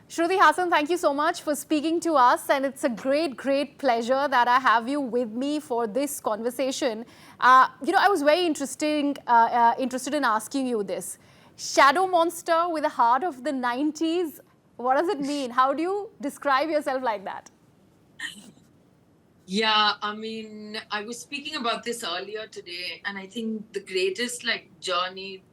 Shruti Hassan, thank you so much for speaking to us, and it's a great pleasure that I have you with me for this conversation. I was very interested in asking you this. Shadow monster with a heart of the 90s, what does it mean? How do you describe yourself like that? Yeah, I mean, I was speaking about this earlier today, and I think the greatest journey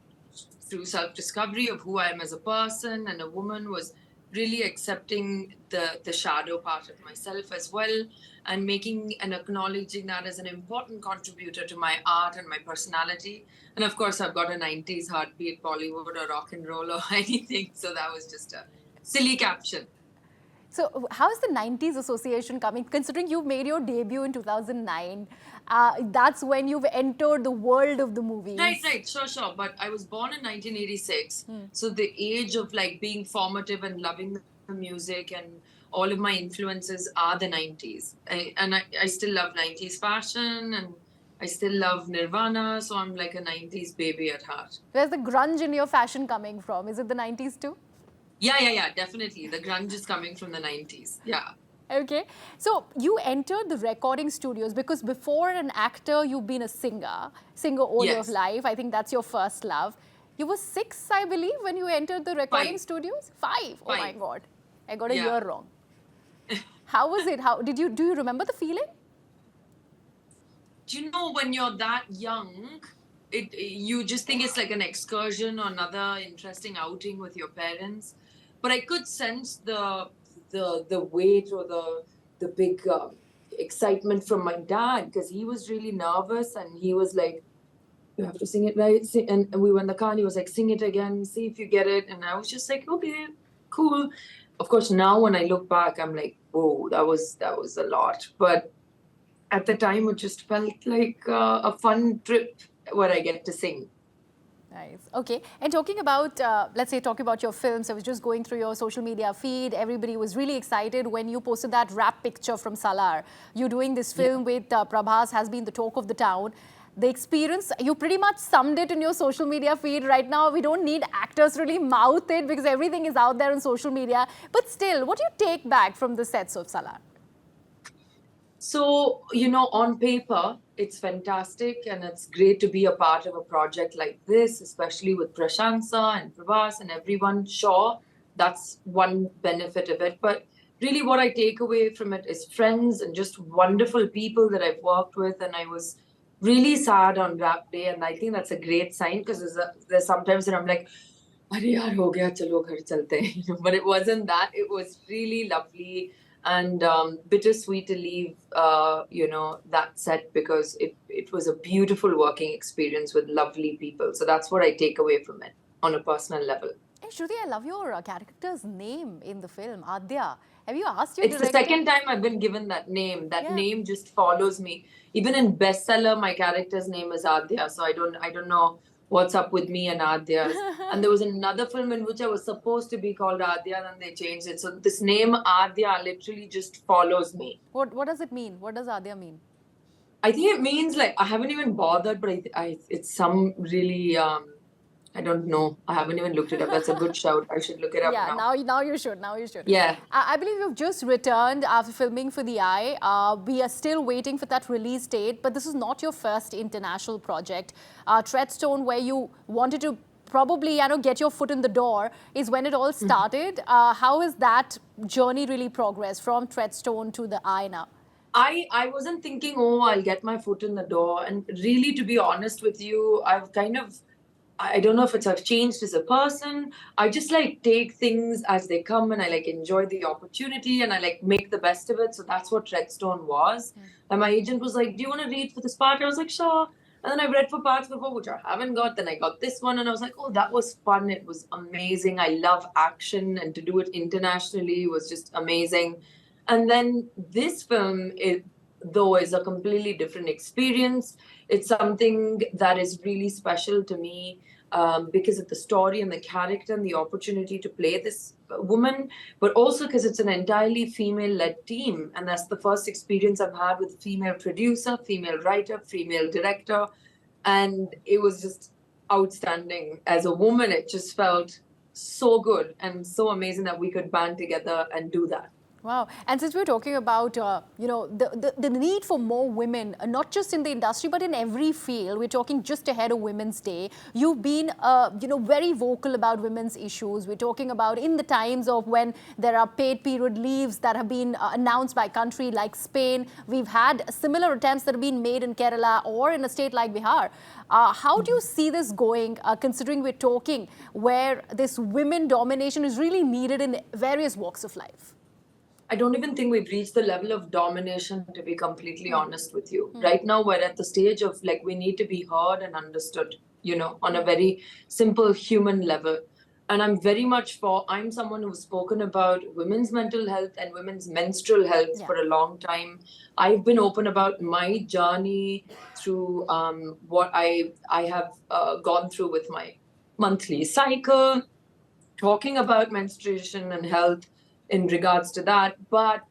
through self-discovery of who I am as a person and a woman was really accepting the shadow part of myself as well, and making and acknowledging that as an important contributor to my art and my personality. And of course, I've got a 90s heartbeat, Bollywood or rock and roll or anything, so that was just a silly caption. So, how is the 90s association coming? Considering you made your debut in 2009, that's when you've entered the world of the Right, movies. right, sure. But I was born in 1986. So the age of being formative and loving the music and all of my influences are the 90s. And I still love 90s fashion and I still love Nirvana. So I'm like a 90s baby at heart. Where's the grunge in your fashion coming from? Is it the 90s too? Yeah, definitely. The grunge is coming from the 90s. Yeah. Okay. So you entered the recording studios because before an actor, you've been a singer all your Yes. life. I think that's your first love. You were 6, I believe, when you entered the recording Five. studios? 5. Oh my Five. God. I got a Yeah. year wrong. How was it? Do you remember the feeling? Do you know when you're that young, you just think it's like an excursion or another interesting outing with your parents. But I could sense the weight or the big excitement from my dad because he was really nervous and he was like, "You have to sing it right." And we were in the car and he was like, "Sing it again, see if you get it." And I was just like, "Okay, cool." Of course, now when I look back, I'm like, "Whoa, that was a lot." But at the time it just felt like a fun trip where I get to sing. Nice. Okay. And talking about, let's say, talking about your films, I was just going through your social media feed. Everybody was really excited when you posted that rap picture from Salar. You doing this Yeah. film with Prabhas has been the talk of the town. The experience, you pretty much summed it in your social media feed right now. We don't need actors to really mouth it because everything is out there on social media. But still, what do you take back from the sets of Salar? So, on paper, it's fantastic and it's great to be a part of a project like this, especially with Prashansa and Prabhas and everyone. Sure, that's one benefit of it. But really, what I take away from it is friends and just wonderful people that I've worked with. And I was really sad on rap day. And I think that's a great sign because there's sometimes that I'm like, "अरे यार हो गया चलो घर चलते हैं." But it wasn't that. It was really lovely and bittersweet to leave, that set because it was a beautiful working experience with lovely people. So that's what I take away from it on a personal level. Hey, Shruti, I love your character's name in the film, Adya. Have you asked your It's the director? second time I've been given that name. That Yeah. name just follows me. Even in bestseller, my character's name is Adya. So I don't know what's up with me and Adya's. And there was another film in which I was supposed to be called Adya, and they changed it. So this name Adya literally just follows me. What does it mean? What does Adya mean? I think it means like I haven't even bothered, but it's some really I don't know. I haven't even looked it up. That's a good shout. I should look it up Yeah, now. now you should. Now you should. Yeah. I believe you've just returned after filming for The Eye. We are still waiting for that release date, but this is not your first international project. Treadstone, where you wanted to probably, get your foot in the door, is when it all started. How has that journey really progressed from Treadstone to The Eye now? I wasn't thinking, oh, I'll get my foot in the door. And really, to be honest with you, I've kind of, I don't know if it's I've changed as a person. I just take things as they come and I enjoy the opportunity and I make the best of it. So that's what Treadstone was. And my agent was like, "Do you want to read for this part?" I was like, "Sure." And then I read for parts before, which I haven't got. Then I got this one and I was like, "Oh, that was fun. It was amazing. I love action and to do it internationally was just amazing." And then this film, though, is a completely different experience. It's something that is really special to me because of the story and the character and the opportunity to play this woman, but also because it's an entirely female led team. And that's the first experience I've had with a female producer, female writer, female director. And it was just outstanding. As a woman, it just felt so good and so amazing that we could band together and do that. Wow. And since we're talking about, the need for more women, not just in the industry, but in every field, we're talking just ahead of Women's Day. You've been, very vocal about women's issues. We're talking about in the times of when there are paid period leaves that have been announced by country like Spain. We've had similar attempts that have been made in Kerala or in a state like Bihar. How do you see this going, considering we're talking where this women domination is really needed in various walks of life? I don't even think we've reached the level of domination, to be completely honest with you. Right now, we're at the stage of like, we need to be heard and understood, on a very simple human level. And I'm very much I'm someone who's spoken about women's mental health and women's menstrual health for a long time. I've been open about my journey through what I have gone through with my monthly cycle, talking about menstruation and health in regards to that. But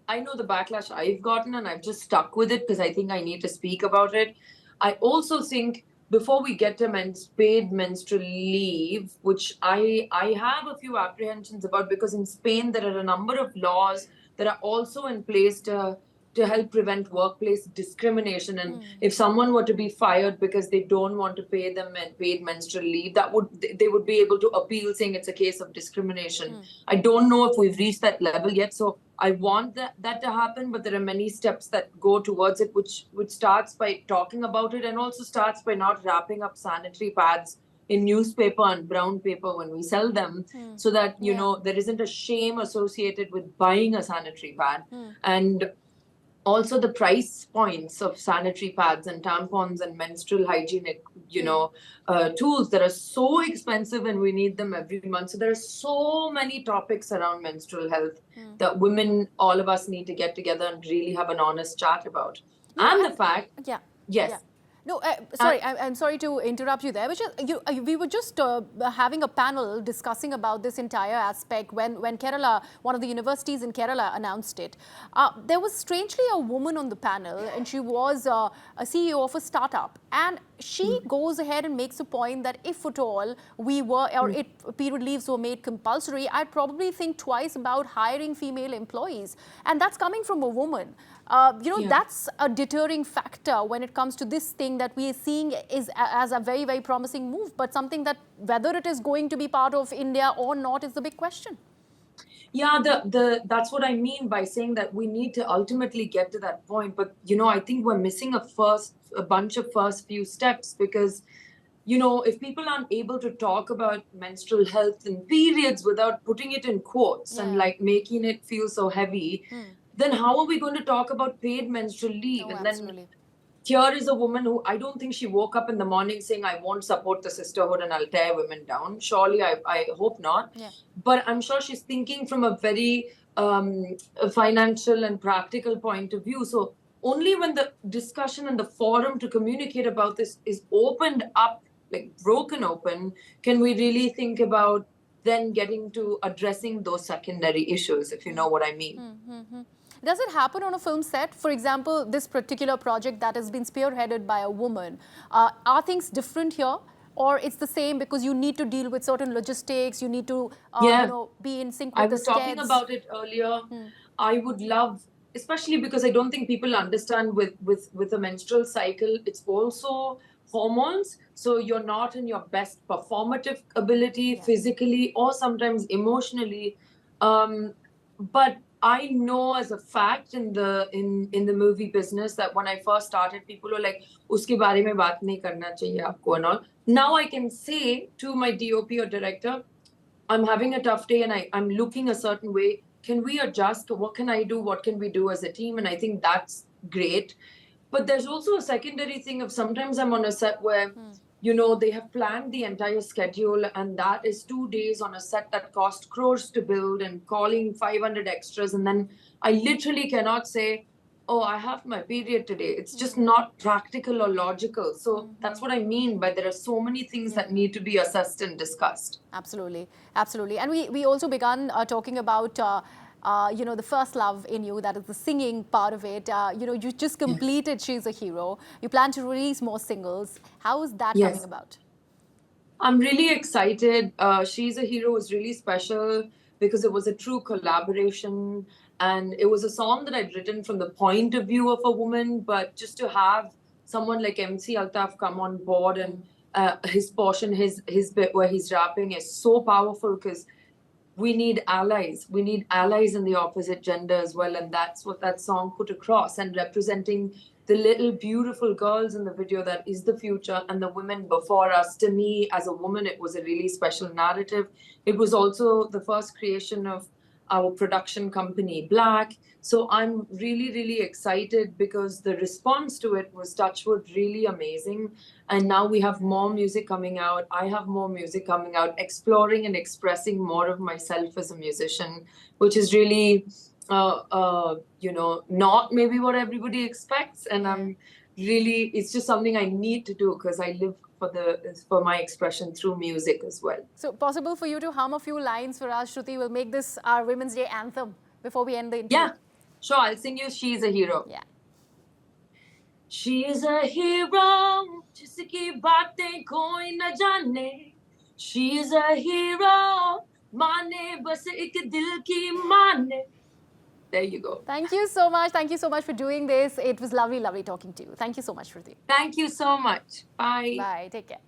I know the backlash I've gotten, and I've just stuck with it because I think I need to speak about it. I also think before we get to paid menstrual leave, which I have a few apprehensions about, because in Spain there are a number of laws that are also in place to help prevent workplace discrimination. And if someone were to be fired because they don't want to pay them paid menstrual leave, they would be able to appeal, saying it's a case of discrimination. I don't know if we've reached that level yet, so I want that to happen, but there are many steps that go towards it, which starts by talking about it, and also starts by not wrapping up sanitary pads in newspaper and brown paper when we sell them, so that there isn't a shame associated with buying a sanitary pad. And also the price points of sanitary pads and tampons and menstrual hygienic tools that are so expensive, and we need them every month. So there are so many topics around menstrual health that women, all of us, need to get together and really have an honest chat about. No, and the fact yeah yes yeah. No, sorry, I'm sorry to interrupt you there. But we were just having a panel discussing about this entire aspect when Kerala, one of the universities in Kerala, announced it. There was strangely a woman on the panel, and she was a CEO of a startup. And she goes ahead and makes a point that if at all if period leaves were made compulsory, I'd probably think twice about hiring female employees. And that's coming from a woman. That's a deterring factor when it comes to this thing that we are seeing as a very, very promising move, but something that whether it is going to be part of India or not is the big question. Yeah, that's what I mean by saying that we need to ultimately get to that point. But I think we're missing a bunch of first few steps, because if people aren't able to talk about menstrual health and periods without putting it in quotes and like making it feel so heavy, then how are we going to talk about paid menstrual leave? Oh, and absolutely. then here is a woman who, I don't think she woke up in the morning saying, I won't support the sisterhood and I'll tear women down. Surely, I hope not. Yeah. But I'm sure she's thinking from a very financial and practical point of view. So only when the discussion and the forum to communicate about this is opened up, like broken open, can we really think about then getting to addressing those secondary issues, if you know what I mean. Does it happen on a film set? For example, this particular project that has been spearheaded by a woman, are things different here? Or it's the same because you need to deal with certain logistics, you need to be in sync with I the was talking schedules? about it earlier. I would love, especially because I don't think people understand with a menstrual cycle, it's also hormones. So you're not in your best performative ability physically or sometimes emotionally. But I know as a fact in the movie business that when I first started, people were like, "Uske bare mein baat nahi karna chahiye aapko," and all. Now I can say to my DOP or director, I'm having a tough day and I'm looking a certain way. Can we adjust? What can I do? What can we do as a team? And I think that's great. But there's also a secondary thing of sometimes I'm on a set where, they have planned the entire schedule, and that is 2 days on a set that cost crores to build and calling 500 extras. And then I literally cannot say, oh, I have my period today. It's just not practical or logical. So that's what I mean by there are so many things that need to be assessed and discussed. Absolutely, absolutely. And we also began talking about the first love in you, that is the singing part of it. You just completed She's a Hero. You plan to release more singles. How is that coming about? I'm really excited. She's a Hero was really special because it was a true collaboration. And it was a song that I'd written from the point of view of a woman. But just to have someone like MC Altaf come on board and his portion, his bit where he's rapping is so powerful because we need allies. We need allies in the opposite gender as well. And that's what that song put across and representing the little beautiful girls in the video that is the future and the women before us. To me, as a woman, it was a really special narrative. It was also the first creation of our production company, Black. So I'm really, really excited because the response to it was touchwood really amazing. And now we have more music coming out. I have more music coming out, exploring and expressing more of myself as a musician, which is really, not maybe what everybody expects. And I'm really, it's just something I need to do because I live for my expression through music as well. So possible for you to hum a few lines for us, Shruti? We'll make this our Women's Day anthem before we end the interview. Yeah, sure. I'll sing you She's a Hero. Yeah. She is a hero, जिसकी बातें कोई न जाने. She is a hero, माने बस एक दिल की माने. There you go. Thank you so much. Thank you so much for doing this. It was lovely, lovely talking to you. Thank you so much, Shruti. Thank you so much. Bye. Bye. Take care.